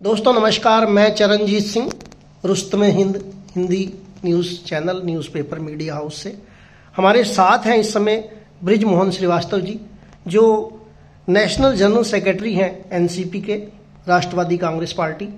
दोस्तों नमस्कार, मैं Charanjit Singh, Rustame Hind Hindi news channel newspaper media house से। हमारे साथ हैं इस समय ब्रिज मोहन श्रीवास्तव जी, जो नेशनल जनरल सेक्रेटरी हैं एनसीपी के, राष्ट्रवादी कांग्रेस पार्टी,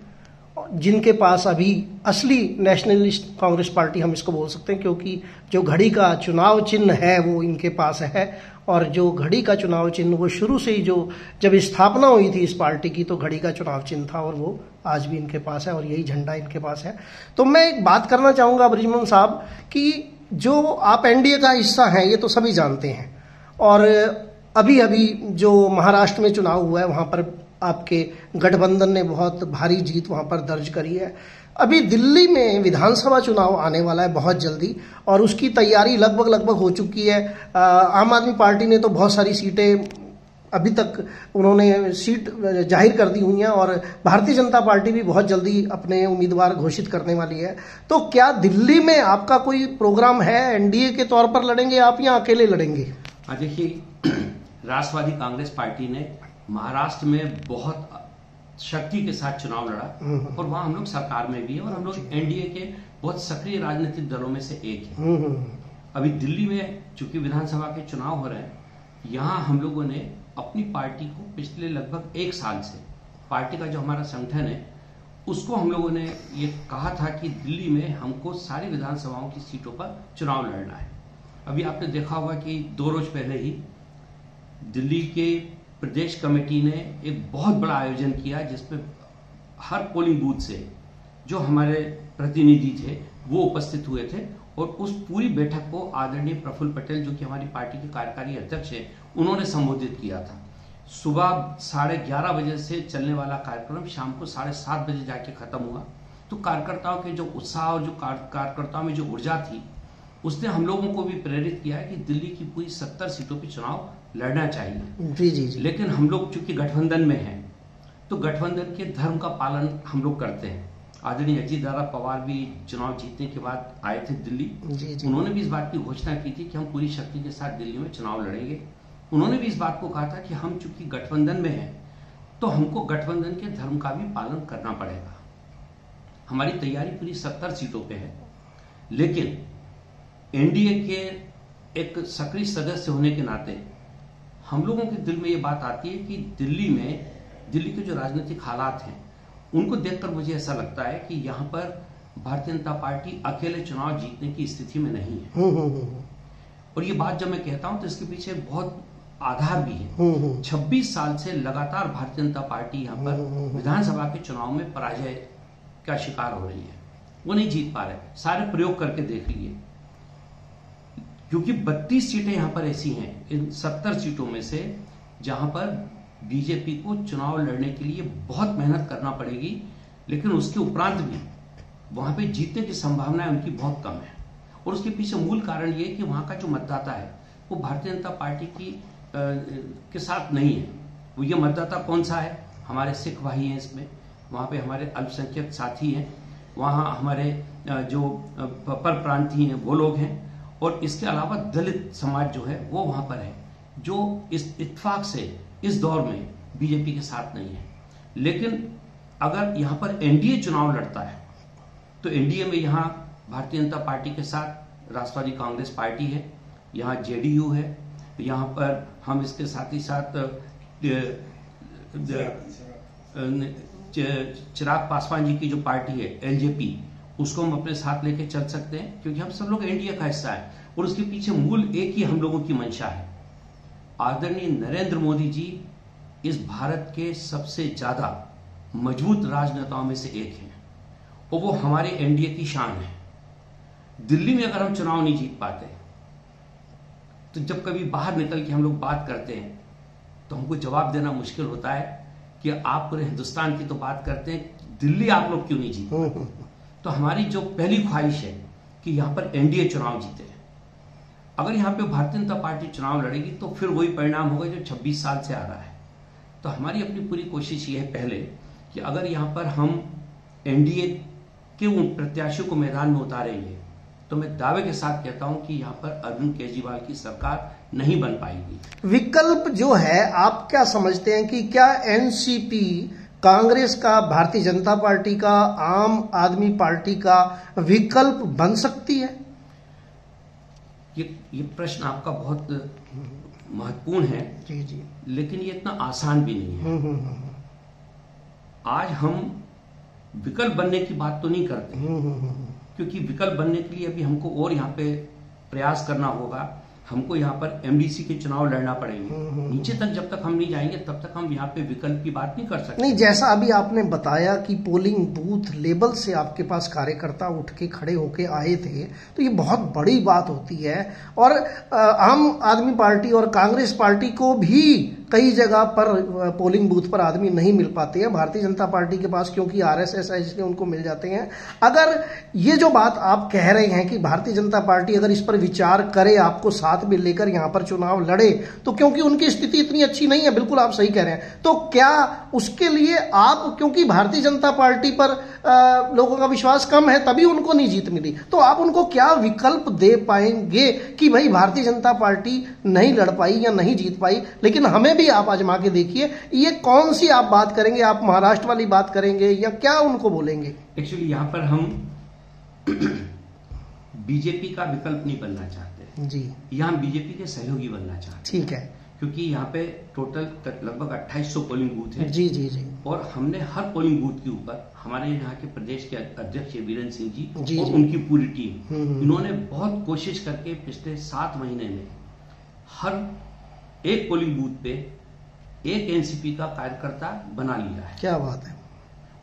जिनके पास अभी असली नेशनलिस्ट कांग्रेस पार्टी हम इसको बोल सकते हैं, क्योंकि जो घड़ी का चुनाव चिन्ह है वो इनके पास है। और जो घड़ी का चुनाव चिन्ह वो शुरू से ही, जो जब स्थापना हुई थी इस पार्टी की, तो घड़ी का चुनाव चिन्ह था और वो आज भी इनके पास है और यही झंडा इनके पास है। तो मैं एक बात करना चाहूँगा ब्रिजमोहन साहब कि जो आप एनडीए का हिस्सा हैं ये तो सभी जानते हैं, और अभी अभी जो महाराष्ट्र में चुनाव हुआ है वहाँ पर आपके गठबंधन ने बहुत भारी जीत वहाँ पर दर्ज करी है। अभी दिल्ली में विधानसभा चुनाव आने वाला है बहुत जल्दी, और उसकी तैयारी लगभग हो चुकी है। आम आदमी पार्टी ने तो बहुत सारी सीटें अभी तक उन्होंने सीट जाहिर कर दी हुई हैं, और भारतीय जनता पार्टी भी बहुत जल्दी अपने उम्मीदवार घोषित करने वाली है। तो क्या दिल्ली में आपका कोई प्रोग्राम है? एनडीए के तौर पर लड़ेंगे आप या अकेले लड़ेंगे? देखिए, राष्ट्रवादी कांग्रेस पार्टी ने महाराष्ट्र में बहुत शक्ति के साथ चुनाव लड़ा, और वहां हम लोग सरकार में भी है, और हम लोग एनडीए के बहुत सक्रिय राजनीतिक दलों में से एक है। अभी दिल्ली में चूंकि विधानसभा के चुनाव हो रहे हैं, यहाँ हम लोगों ने अपनी पार्टी को पिछले लगभग एक साल से, पार्टी का जो हमारा संगठन है उसको हम लोगों ने ये कहा था कि दिल्ली में हमको सारी विधानसभाओं की सीटों पर चुनाव लड़ना है। अभी आपने देखा होगा कि 2 रोज पहले ही दिल्ली के प्रदेश कमेटी ने एक बहुत बड़ा आयोजन किया, जिसमें हर पोलिंग बूथ से जो हमारे प्रतिनिधि थे वो उपस्थित हुए थे, और उस पूरी बैठक को आदरणीय प्रफुल्ल पटेल, जो कि हमारी पार्टी के कार्यकारी अध्यक्ष हैं, उन्होंने संबोधित किया था। सुबह 11:30 बजे से चलने वाला कार्यक्रम शाम को 7:30 बजे जाके खत्म हुआ। तो कार्यकर्ताओं के जो उत्साह और जो कार्यकर्ताओं में जो ऊर्जा थी, उसने हम लोगों को भी प्रेरित किया है कि दिल्ली की पूरी 70 सीटों पर चुनाव लड़ना चाहिए। जी। लेकिन हम लोग चूंकि गठबंधन में हैं, तो गठबंधन के धर्म का पालन हम लोग करते हैं। आदरणीय अजीत दादा पवार भी चुनाव जीतने के बाद आए थे दिल्ली। जी। उन्होंने भी इस बात की घोषणा की थी कि हम पूरी शक्ति के साथ दिल्ली में चुनाव लड़ेंगे। उन्होंने भी इस बात को कहा था कि हम चूंकि गठबंधन में हैं, तो हमको गठबंधन के धर्म का भी पालन करना पड़ेगा। हमारी तैयारी पूरी 70 सीटों पर है, लेकिन एनडीए के एक सक्रिय सदस्य होने के नाते हम लोगों के दिल में ये बात आती है कि दिल्ली के जो राजनीतिक हालात हैं उनको देखकर मुझे ऐसा लगता है कि यहाँ पर भारतीय जनता पार्टी अकेले चुनाव जीतने की स्थिति में नहीं है। और ये बात जब मैं कहता हूं तो इसके पीछे बहुत आधार भी है। 26 साल से लगातार भारतीय जनता पार्टी यहाँ पर विधानसभा के चुनाव में पराजय का शिकार हो रही है, वो नहीं जीत पा रहे। सारे प्रयोग करके देख लिए, क्योंकि 32 सीटें यहां पर ऐसी हैं इन 70 सीटों में से जहां पर बीजेपी को चुनाव लड़ने के लिए बहुत मेहनत करना पड़ेगी, लेकिन उसके उपरांत भी वहां पे जीतने की संभावनाएं उनकी बहुत कम है। और उसके पीछे मूल कारण ये है कि वहां का जो मतदाता है वो भारतीय जनता पार्टी के साथ नहीं है। वो ये मतदाता कौन सा है? हमारे सिख भाई हैं इसमें, वहां पे हमारे अल्पसंख्यक साथी हैं, वहां हमारे जो पर प्रांतीय हैं वो लोग हैं, और इसके अलावा दलित समाज जो है वो वहां पर है, जो इस इत्तेफाक से इस दौर में बीजेपी के साथ नहीं है। लेकिन अगर यहां पर एनडीए चुनाव लड़ता है, तो एनडीए में यहां भारतीय जनता पार्टी के साथ राष्ट्रवादी कांग्रेस पार्टी है, यहां जेडीयू है, यहां पर हम इसके साथ ही साथ चिराग पासवान जी की जो पार्टी है एलजेपी, उसको हम अपने साथ लेके चल सकते हैं, क्योंकि हम सब लोग एनडीए का हिस्सा है। और उसके पीछे मूल एक ही हम लोगों की मंशा है। आदरणीय नरेंद्र मोदी जी इस भारत के सबसे ज्यादा मजबूत राजनेताओं में से एक हैं, और वो हमारे एनडीए की शान है। दिल्ली में अगर हम चुनाव नहीं जीत पाते, तो जब कभी बाहर निकल के हम लोग बात करते हैं तो हमको जवाब देना मुश्किल होता है कि आप पूरे हिंदुस्तान की तो बात करते हैं, दिल्ली आप लोग क्यों नहीं जीते? तो हमारी जो पहली ख्वाहिश है कि यहां पर एनडीए चुनाव जीते। अगर यहां पे भारतीय जनता पार्टी चुनाव लड़ेगी तो फिर वही परिणाम होगा जो 26 साल से आ रहा है। तो हमारी अपनी पूरी कोशिश ये है पहले कि अगर यहां पर हम एनडीए के उन प्रत्याशियों को मैदान में उतारेंगे, तो मैं दावे के साथ कहता हूं कि यहां पर अरविंद केजरीवाल की सरकार नहीं बन पाएगी। विकल्प जो है, आप क्या समझते हैं कि क्या एनसीपी कांग्रेस का, भारतीय जनता पार्टी का, आम आदमी पार्टी का विकल्प बन सकती है? ये प्रश्न आपका बहुत महत्वपूर्ण है। जी जी। लेकिन ये इतना आसान भी नहीं है। आज हम विकल्प बनने की बात तो नहीं करते, क्योंकि विकल्प बनने के लिए अभी हमको और यहाँ पे प्रयास करना होगा। हमको यहाँ पर एमडीसी के चुनाव लड़ना पड़ेंगे। नीचे तक जब तक हम नहीं जाएंगे तब तक हम यहाँ पे विकल्प की बात नहीं कर सकते। नहीं, जैसा अभी आपने बताया कि पोलिंग बूथ लेवल से आपके पास कार्यकर्ता उठ के खड़े होके आए थे, तो ये बहुत बड़ी बात होती है। और आम आदमी पार्टी और कांग्रेस पार्टी को भी कई जगह पर पोलिंग बूथ पर आदमी नहीं मिल पाते हैं। भारतीय जनता पार्टी के पास क्योंकि आरएसएस है इसलिए उनको मिल जाते हैं। अगर ये जो बात आप कह रहे हैं कि भारतीय जनता पार्टी अगर इस पर विचार करे, आपको साथ में लेकर यहां पर चुनाव लड़े, तो क्योंकि उनकी स्थिति इतनी अच्छी नहीं है, बिल्कुल आप सही कह रहे हैं, तो क्या उसके लिए आप, क्योंकि भारतीय जनता पार्टी पर लोगों का विश्वास कम है तभी उनको नहीं जीत मिली, तो आप उनको क्या विकल्प दे पाएंगे कि भाई भारतीय जनता पार्टी नहीं लड़ पाई या नहीं जीत पाई, लेकिन हमें भी आप आजमा के देखिए, ये कौन सी आप बात करेंगे? आप महाराष्ट्र वाली बात करेंगे या क्या उनको बोलेंगे? एक्चुअली यहाँ पर हम बीजेपी का विकल्प नहीं बनना चाहते जी। यहाँ बीजेपी के सहयोगी बनना चाहते। ठीक है। क्योंकि यहाँ पे टोटल लगभग 2800 पोलिंग बूथ हैं। जी जी जी। और हमने हर पोलिंग बूथ के ऊपर हमारे यहाँ के प्रदेश के अध्यक्ष वीरेंद्र सिंह जी जी और जी। उनकी पूरी टीम, इन्होंने बहुत कोशिश करके पिछले 7 महीने में हर एक पोलिंग बूथ पे एक एनसीपी का कार्यकर्ता बना लिया है। क्या बात है।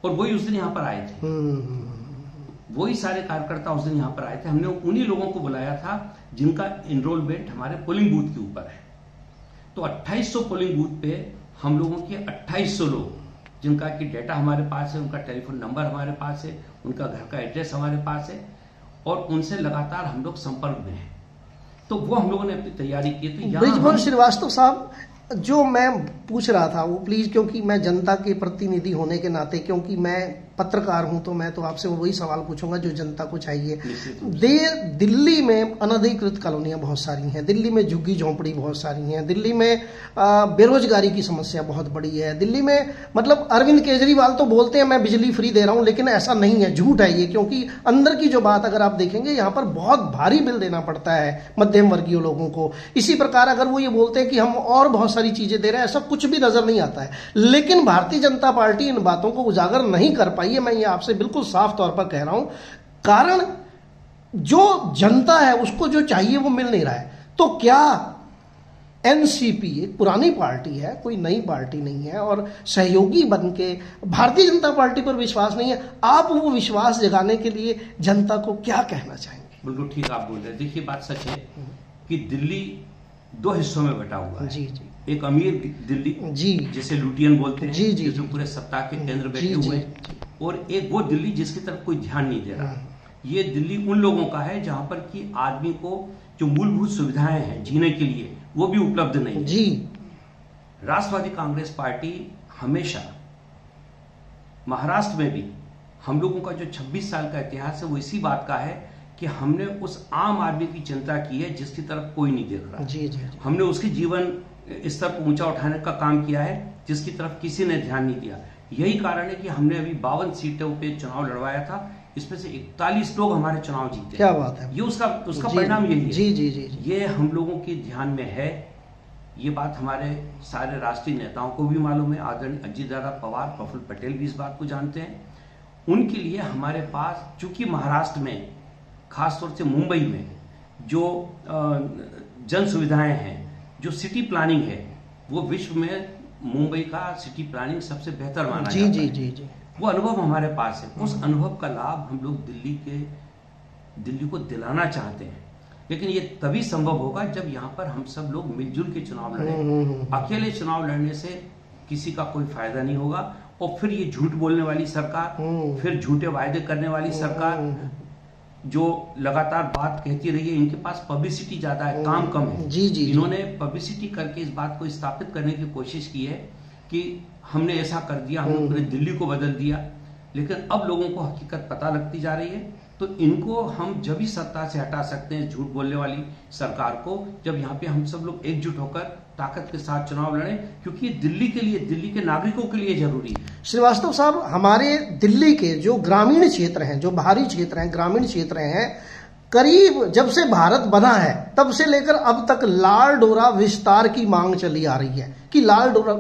और वही उस दिन यहाँ पर आए थे, वही सारे कार्यकर्ता उस दिन यहाँ पर आए थे। हमने उन्हीं लोगों को बुलाया था जिनका एनरोलमेंट हमारे पोलिंग बूथ के ऊपर है। तो 2800 पोलिंग बूथ पे हम लोगों के 2800 लोग, जिनका कि डेटा हमारे पास है, उनका टेलीफोन नंबर हमारे पास है, उनका घर का एड्रेस हमारे पास है, और उनसे लगातार हम लोग संपर्क में हैं। तो वो हम लोगों ने अपनी तैयारी की। तो बृजमोहन श्रीवास्तव साहब, जो मैं पूछ रहा था वो प्लीज, क्योंकि मैं जनता के प्रतिनिधि होने के नाते, क्योंकि मैं पत्रकार हूं, तो मैं तो आपसे वही सवाल पूछूंगा जो जनता को चाहिए। दिल्ली में अनधिकृत कॉलोनियां बहुत सारी हैं, दिल्ली में झुग्गी झोंपड़ी बहुत सारी हैं, दिल्ली में बेरोजगारी की समस्या बहुत बड़ी है, दिल्ली में मतलब अरविंद केजरीवाल तो बोलते हैं मैं बिजली फ्री दे रहा हूं, लेकिन ऐसा नहीं है, झूठ है ये। क्योंकि अंदर की जो बात अगर आप देखेंगे, यहाँ पर बहुत भारी बिल देना पड़ता है मध्यम वर्गीय लोगों को। इसी प्रकार अगर वो ये बोलते हैं कि हम और बहुत सारी चीजें दे रहे हैं, ऐसा कुछ भी नजर नहीं आता है। लेकिन भारतीय जनता पार्टी इन बातों को उजागर नहीं कर पाई है, मैं ये आपसे बिल्कुल साफ तौर पर कह रहा हूं। कारण जो जनता है उसको जो चाहिए वो मिल नहीं रहा है। तो क्या एनसीपी एक पुरानी पार्टी है, कोई नई पार्टी नहीं है, और सहयोगी बनके भारतीय जनता पार्टी पर विश्वास नहीं है, आप वो विश्वास जगाने के लिए जनता को क्या कहना चाहेंगे? बिल्कुल ठीक आप बोल रहे हैं। देखिए बात सच है कि दिल्ली 2 हिस्सों में बटा हुआ है। जी जी। एक अमीर दिल्ली जी, जिसे लुटियन बोलते हैं, जी जी, जिसमें पूरे सत्ता के केंद्र बैठे हुए हैं, और एक वो दिल्ली जिसकी तरफ कोई ध्यान नहीं दे रहा। ये दिल्ली उन लोगों का है जहां पर कि आदमी को जो मूलभूत सुविधाएं हैं जीने के लिए वो भी उपलब्ध नहीं जी। राष्ट्रवादी कांग्रेस पार्टी हमेशा महाराष्ट्र में भी, हम लोगों का जो 26 साल का इतिहास है वो इसी बात का है कि हमने उस आम आदमी की चिंता की है जिसकी तरफ कोई नहीं देख रहा। जी, जी। हमने उसके जीवन स्तर को ऊंचा उठाने का काम किया है जिसकी तरफ किसी ने ध्यान नहीं दिया। यही कारण है कि हमने अभी 52 सीटों पे चुनाव लड़वाया था, इसमें से 41 लोग हमारे चुनाव जीते। क्या बात है। ये उसका परिणाम यही है। जी जी जी। ये हम लोगों के ध्यान में है। ये बात हमारे सारे राष्ट्रीय नेताओं को भी मालूम है। आदरणीय अजीत दादा पवार, प्रफुल्ल पटेल भी इस बात को जानते हैं। उनके लिए हमारे पास, चूंकि महाराष्ट्र में खासतौर से मुंबई में जो जन सुविधाएं हैं, जो सिटी प्लानिंग है, वो विश्व में मुंबई का सिटी प्लानिंग सबसे बेहतर माना जाता है। जी जी जी। वो अनुभव हमारे पास है। उस अनुभव का लाभ हम लोग दिल्ली को दिलाना चाहते हैं, लेकिन ये तभी संभव होगा जब यहाँ पर हम सब लोग मिलजुल के चुनाव लड़ें। अकेले चुनाव लड़ने से किसी का कोई फायदा नहीं होगा। और फिर ये झूठ बोलने वाली सरकार, फिर झूठे वायदे करने वाली सरकार जो लगातार बात कहती रही है, इनके पास पब्लिसिटी ज्यादा है, काम कम है। जी जी। इन्होंने पब्लिसिटी करके इस बात को स्थापित करने की कोशिश की है कि हमने ऐसा कर दिया, हमने पूरे दिल्ली को बदल दिया। लेकिन अब लोगों को हकीकत पता लगती जा रही है तो इनको हम जब ही सत्ता से हटा सकते हैं, झूठ बोलने वाली सरकार को, जब यहाँ पे हम सब लोग एकजुट होकर ताकत के साथ चुनाव लड़ें, क्योंकि ये दिल्ली के लिए, दिल्ली के नागरिकों के लिए जरूरी है। श्रीवास्तव साहब, हमारे दिल्ली के जो ग्रामीण क्षेत्र हैं, जो बाहरी क्षेत्र हैं, ग्रामीण क्षेत्र हैं, करीब जब से भारत बना है तब से लेकर अब तक लाल डोरा विस्तार की मांग चली आ रही है कि लाल डोरा,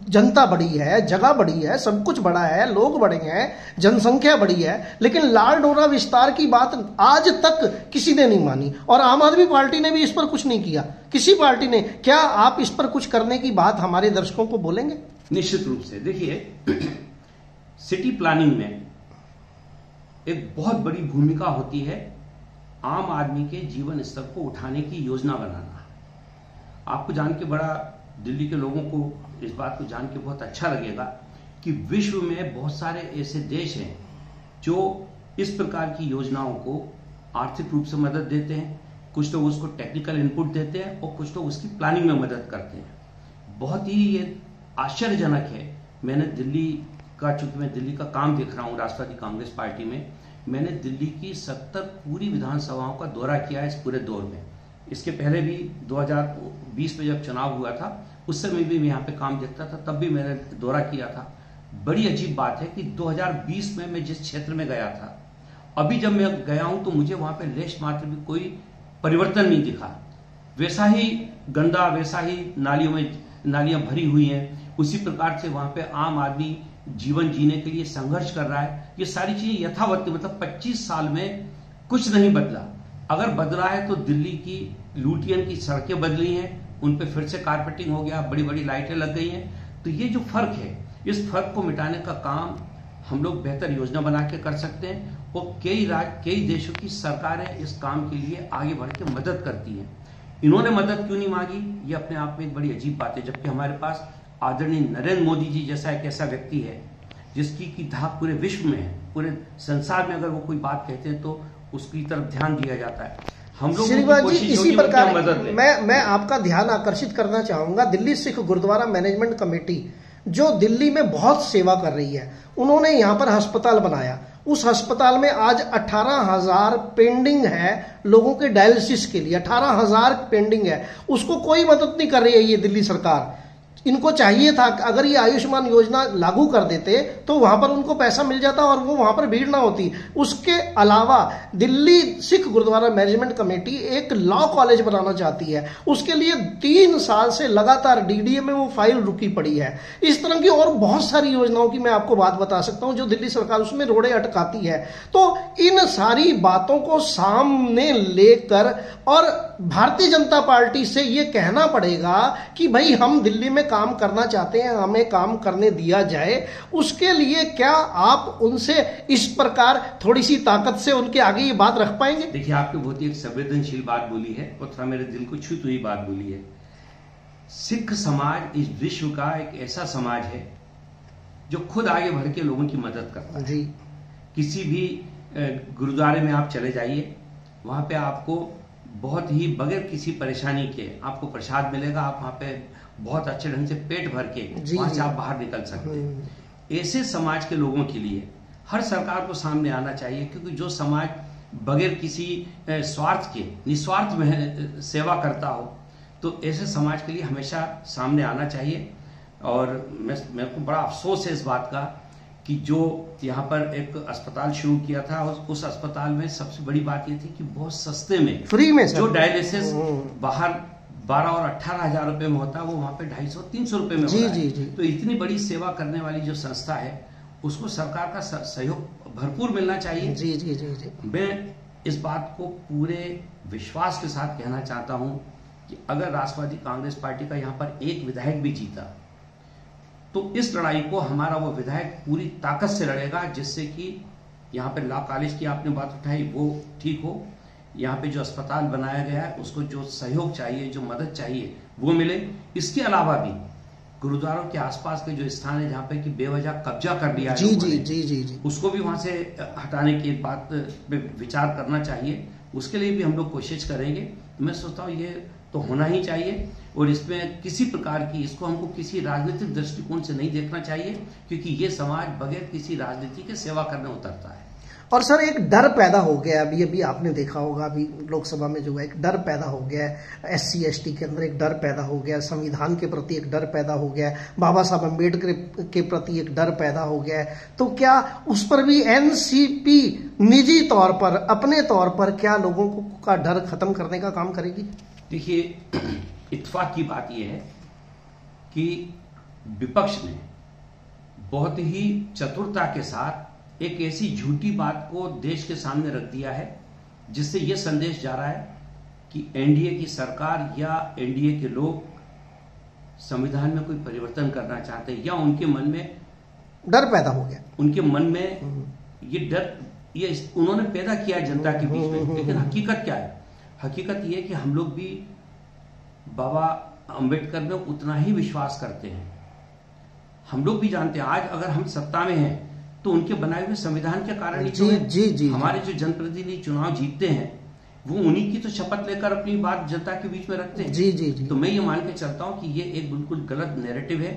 जनता बढ़ी है, जगह बढ़ी है, सब कुछ बढ़ा है, लोग बढ़े हैं, जनसंख्या बढ़ी है, लेकिन लाल डोरा विस्तार की बात आज तक किसी ने नहीं मानी और आम आदमी पार्टी ने भी इस पर कुछ नहीं किया, किसी पार्टी ने। क्या आप इस पर कुछ करने की बात हमारे दर्शकों को बोलेंगे? निश्चित रूप से। देखिए, सिटी प्लानिंग में एक बहुत बड़ी भूमिका होती है आम आदमी के जीवन स्तर को उठाने की योजना बनाना। आपको जान के बड़ा, दिल्ली के लोगों को इस बात को जान के बहुत अच्छा लगेगा कि विश्व में बहुत सारे ऐसे देश हैं जो इस प्रकार की योजनाओं को आर्थिक रूप से मदद देते हैं, कुछ लोग उसको टेक्निकल इनपुट देते हैं और कुछ लोग उसकी प्लानिंग में मदद करते हैं। बहुत ही ये आश्चर्यजनक है। मैंने दिल्ली का, चूंकि मैं दिल्ली का काम देख रहा हूँ राष्ट्रवादी कांग्रेस पार्टी में, मैंने दिल्ली की 70 पूरी विधानसभाओं का दौरा किया है इस पूरे दौर में। इसके पहले भी 2020 में जब चुनाव हुआ था उस समय भी मैं यहाँ पे काम देखता था, तब भी मैंने दौरा किया था। बड़ी अजीब बात है कि 2020 में मैं जिस क्षेत्र में गया था, अभी जब मैं गया हूं तो मुझे वहां पे लेश मात्र भी कोई परिवर्तन नहीं दिखा। वैसा ही गंदा, वैसा ही नालियां भरी हुई हैं, उसी प्रकार से वहां पे आम आदमी जीवन जीने के लिए संघर्ष कर रहा है। ये सारी चीजें यथावत, मतलब 25 साल में कुछ नहीं बदला। अगर बदला है तो दिल्ली की लुटियन की सड़कें बदली हैं, उन पे फिर से कारपेटिंग हो गया, बड़ी बड़ी लाइटें लग गई हैं। तो ये जो फर्क है, इस फर्क को मिटाने का काम हम लोग बेहतर योजना बना के कर सकते हैं और कई देशों की सरकारें इस काम के लिए आगे बढ़ के मदद करती हैं। इन्होंने मदद क्यों नहीं मांगी, ये अपने आप में एक बड़ी अजीब बात है। जबकि हमारे पास आदरणीय नरेंद्र मोदी जी जैसा एक ऐसा व्यक्ति है जिसकी धाक पूरे विश्व में है, पूरे संसार में अगर वो कोई बात कहते हैं तो उसकी तरफ ध्यान दिया जाता है। हम लोग इसी प्रकार मैं आपका ध्यान आकर्षित करना चाहूंगा, दिल्ली सिख गुरुद्वारा मैनेजमेंट कमेटी जो दिल्ली में बहुत सेवा कर रही है, उन्होंने यहाँ पर अस्पताल बनाया। उस अस्पताल में आज 18,000 पेंडिंग है लोगों के डायलिसिस के लिए, 18,000 पेंडिंग है, उसको कोई मदद नहीं कर रही है ये दिल्ली सरकार। इनको चाहिए था कि अगर ये आयुष्मान योजना लागू कर देते तो वहां पर उनको पैसा मिल जाता और वो वहां पर भीड़ ना होती। उसके अलावा दिल्ली सिख गुरुद्वारा मैनेजमेंट कमेटी एक लॉ कॉलेज बनाना चाहती है, उसके लिए 3 साल से लगातार डीडीए में वो फाइल रुकी पड़ी है। इस तरह की और बहुत सारी योजनाओं की मैं आपको बात बता सकता हूं जो दिल्ली सरकार उसमें रोड़े अटकाती है। तो इन सारी बातों को सामने लेकर और भारतीय जनता पार्टी से ये कहना पड़ेगा कि भाई हम दिल्ली में काम करना चाहते हैं, हमें काम करने दिया जाए। उसके लिए क्या आप उनसे इस प्रकार थोड़ी सी ताकत से उनके आगे ये बात रख पाएंगे? देखिए, आपने बहुत ही एक संवेदनशील बात बोली है और थोड़ा मेरे दिल को छूती हुई बात बोली है। सिख समाज इस विश्व का एक ऐसा समाज है जो खुद आगे बढ़ के लोगों की मदद करता है जी। किसी भी गुरुद्वारे में आप चले जाइए, वहां पे आपको बहुत ही बगैर किसी परेशानी के आपको प्रसाद मिलेगा। आप वहां पे बहुत अच्छे ढंग से पेट भर के वहां से आप बाहर निकल सकते हैं। ऐसे समाज के लोगों के लिए हर सरकार को सामने आना चाहिए, क्योंकि जो समाज बगैर किसी स्वार्थ के निस्वार्थ में सेवा करता हो तो ऐसे समाज के लिए हमेशा सामने आना चाहिए। और मेरे को बड़ा अफसोस है इस बात का कि जो यहाँ पर एक अस्पताल शुरू किया था, उस अस्पताल में सबसे बड़ी बात ये थी कि बहुत सस्ते में, फ्री में जो डायलिसिस बाहर 12 और 18,000 रुपए में होता है वो वहां पे 250-300 रुपए में होता है। जी। तो इतनी बड़ी सेवा करने वाली जो संस्था है उसको सरकार का सहयोग भरपूर मिलना चाहिए। जी जी जी जी। मैं इस बात को पूरे विश्वास के साथ कहना चाहता हूं कि अगर राष्ट्रवादी कांग्रेस पार्टी का यहाँ पर एक विधायक भी जीता तो इस लड़ाई को हमारा वो विधायक पूरी ताकत से लड़ेगा, जिससे कि यहाँ पे लॉ कॉलेज की आपने बात उठाई वो ठीक हो, यहाँ पे जो अस्पताल बनाया गया है उसको जो सहयोग चाहिए, जो मदद चाहिए वो मिले। इसके अलावा भी गुरुद्वारों के आसपास के जो स्थान है जहाँ पे कि बेवजह कब्जा कर लिया जी जी जी जी जी, उसको भी वहां से हटाने की एक बात पे विचार करना चाहिए। उसके लिए भी हम लोग कोशिश करेंगे। मैं सोचता हूँ ये तो होना ही चाहिए और इसमें किसी प्रकार की, इसको हमको किसी राजनीतिक दृष्टिकोण से नहीं देखना चाहिए, क्योंकि ये समाज बगैर किसी राजनीति के सेवा करने उतरता है। और सर एक डर पैदा हो गया, अभी आपने देखा होगा, अभी लोकसभा में जो है एक डर पैदा हो गया है, SC ST के अंदर एक डर पैदा हो गया है, संविधान के प्रति एक डर पैदा हो गया है, बाबा साहब अम्बेडकर के प्रति एक डर पैदा हो गया है। तो क्या उस पर भी NCP निजी तौर पर, अपने तौर पर क्या लोगों का डर खत्म करने का काम करेगी? देखिए, इत्तेफाक की बात यह है कि विपक्ष ने बहुत ही चतुरता के साथ एक ऐसी झूठी बात को देश के सामने रख दिया है जिससे यह संदेश जा रहा है कि NDA की सरकार या NDA के लोग संविधान में कोई परिवर्तन करना चाहते हैं, या उनके मन में डर पैदा हो गया। उनके मन में ये डर ये उन्होंने पैदा किया है जनता के बीच में। लेकिन हकीकत क्या है? हकीकत यह है कि हम लोग भी बाबा अंबेडकर में उतना ही विश्वास करते हैं। हम लोग भी जानते हैं आज अगर हम सत्ता में हैं तो उनके बनाए हुए संविधान के कारण ही तो हमारे जो जनप्रतिनिधि चुनाव जीतते हैं वो उन्हीं की तो शपथ लेकर अपनी बात जनता के बीच में रखते हैं। जी। तो मैं ये मान के चलता हूं कि ये एक बिल्कुल गलत नैरेटिव है,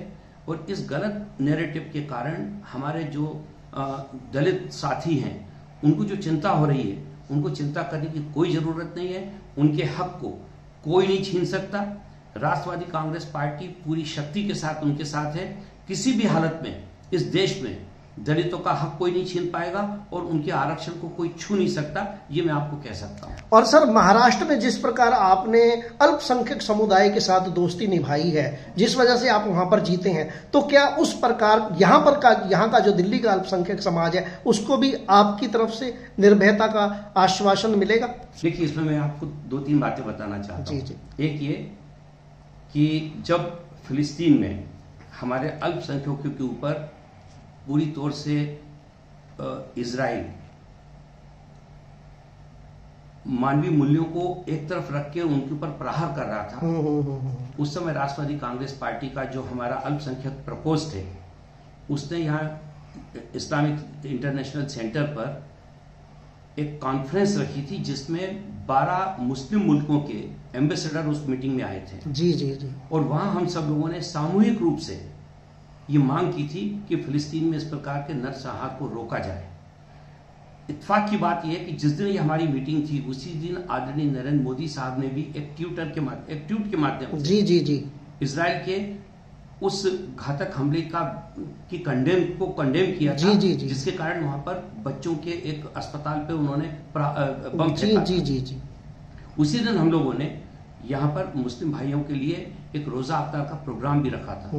और इस गलत नैरेटिव के कारण हमारे जो दलित साथी हैं उनको जो चिंता हो रही है, उनको चिंता करने की कोई जरूरत नहीं है। उनके हक को कोई नहीं छीन सकता। राष्ट्रवादी कांग्रेस पार्टी पूरी शक्ति के साथ उनके साथ है। किसी भी हालत में इस देश में दलितों का हक कोई नहीं छीन पाएगा और उनके आरक्षण को कोई छू नहीं सकता, ये मैं आपको कह सकता हूं। और सर महाराष्ट्र में जिस प्रकार आपने अल्पसंख्यक समुदाय के साथ दोस्ती निभाई है, जिस वजह से आप वहां पर जीते हैं, तो क्या उस प्रकार यहाँ का जो दिल्ली का अल्पसंख्यक समाज है उसको भी आपकी तरफ से निर्भयता का आश्वासन मिलेगा? देखिए, इसमें मैं आपको 2-3 बातें बताना चाहता हूँ। जी। एक ये कि जब फिलिस्तीन में हमारे अल्पसंख्यकों के ऊपर पूरी तौर से इजराइल मानवीय मूल्यों को एक तरफ रख के उनके ऊपर प्रहार कर रहा था, उस समय राष्ट्रवादी कांग्रेस पार्टी का जो हमारा अल्पसंख्यक प्रकोष्ठ है उसने यहाँ इस्लामिक इंटरनेशनल सेंटर पर एक कॉन्फ्रेंस रखी थी जिसमें 12 मुस्लिम मुल्कों के एम्बेसडर उस मीटिंग में आए थे। जी। और वहां हम सब लोगों ने सामूहिक रूप से ये मांग की थी कि फिलिस्तीन में इस प्रकार के नरसंहार को रोका जाए। इत्तेफाक की बात यह है कि जिस दिन ये हमारी मीटिंग थी उसी दिन आदरणीय नरेंद्र मोदी साहब ने भी एक ट्वीट के माध्यम से जी इजराइल के उस घातक हमले की कंडेम किया था, जिसके कारण वहां पर बच्चों के एक अस्पताल पे उन्होंने बम फेंका। जी। उसी दिन हम लोगों ने यहाँ पर मुस्लिम भाइयों के लिए एक रोजा अफ्तार का प्रोग्राम भी रखा था।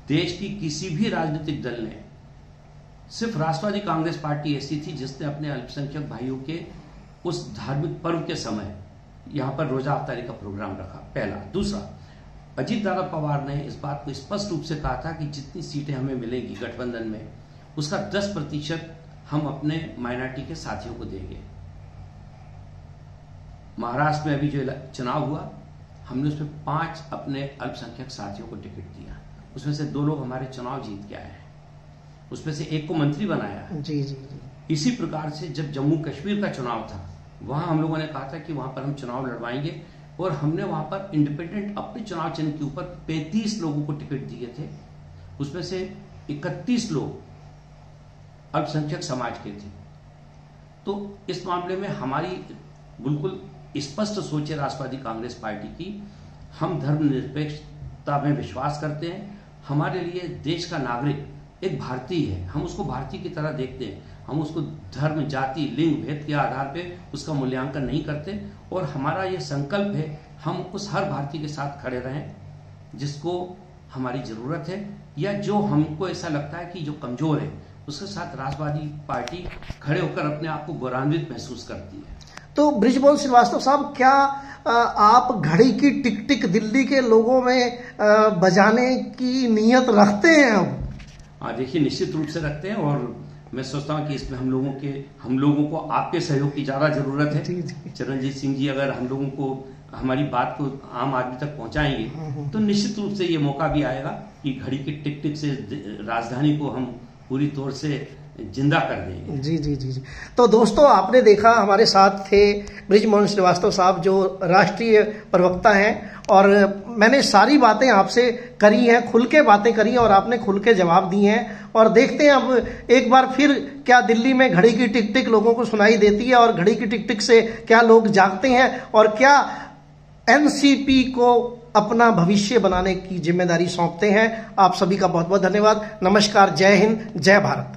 देश की किसी भी राजनीतिक दल ने, सिर्फ राष्ट्रवादी कांग्रेस पार्टी ऐसी थी जिसने अपने अल्पसंख्यक भाइयों के उस धार्मिक पर्व के समय यहाँ पर रोजा अफ्तारी का प्रोग्राम रखा, पहला। दूसरा, अजीत दादा पवार ने इस बात को स्पष्ट रूप से कहा था कि जितनी सीटें हमें मिलेंगी गठबंधन में उसका 10% हम अपने माइनॉरिटी के साथियों को देंगे। महाराष्ट्र में अभी जो चुनाव हुआ हमने उसमें 5 अपने अल्पसंख्यक साथियों को टिकट दिया, उसमें से 2 लोग हमारे चुनाव जीत के आए हैं, उसमें से 1 को मंत्री बनाया है। जी। इसी प्रकार से जब जम्मू कश्मीर का चुनाव था वहां हम लोगों ने कहा था कि वहां पर हम चुनाव लड़वाएंगे, और हमने वहां पर इंडिपेंडेंट अपने चुनाव चिन्ह के ऊपर 35 लोगों को टिकट दिए थे, उसमें से 31 लोग अल्पसंख्यक समाज के थे। तो इस मामले में हमारी बिल्कुल स्पष्ट सोच है राष्ट्रवादी कांग्रेस पार्टी की। हम धर्मनिरपेक्षता में विश्वास करते हैं। हमारे लिए देश का नागरिक एक भारतीय है, हम उसको भारतीय की तरह देखते हैं। हम उसको धर्म, जाति, लिंग भेद के आधार पे उसका मूल्यांकन नहीं करते, और हमारा ये संकल्प है हम उस हर भारतीय के साथ खड़े रहें जिसको हमारी जरूरत है, या जो हमको ऐसा लगता है कि जो कमजोर है उसके साथ राष्ट्रवादी पार्टी खड़े होकर अपने आप को गौरवान्वित महसूस करती है। तो बृजमोहन श्रीवास्तव साहब, क्या आप घड़ी की टिक टिक दिल्ली के लोगों में बजाने की नीयत रखते हैं अब? देखिए, निश्चित रूप से रखते हैं, और मैं सोचता हूं कि इसमें हम लोगों को आपके सहयोग की ज्यादा जरूरत है। चरणजीत सिंह जी अगर हम लोगों को हमारी बात को आम आदमी तक पहुंचाएंगे तो निश्चित रूप से ये मौका भी आएगा कि घड़ी की टिक टिक से राजधानी को हम पूरी तौर से जिंदा कर देंगे। जी। तो दोस्तों, आपने देखा हमारे साथ थे बृजमोहन श्रीवास्तव साहब जो राष्ट्रीय प्रवक्ता हैं, और मैंने सारी बातें आपसे करी हैं, खुल के बातें करी हैं और आपने खुल के जवाब दिए हैं। और देखते हैं अब एक बार फिर क्या दिल्ली में घड़ी की टिक टिक लोगों को सुनाई देती है और घड़ी की टिक टिक से क्या लोग जागते हैं और क्या एनसीपी को अपना भविष्य बनाने की जिम्मेदारी सौंपते हैं। आप सभी का बहुत बहुत धन्यवाद। नमस्कार, जय हिंद, जय भारत।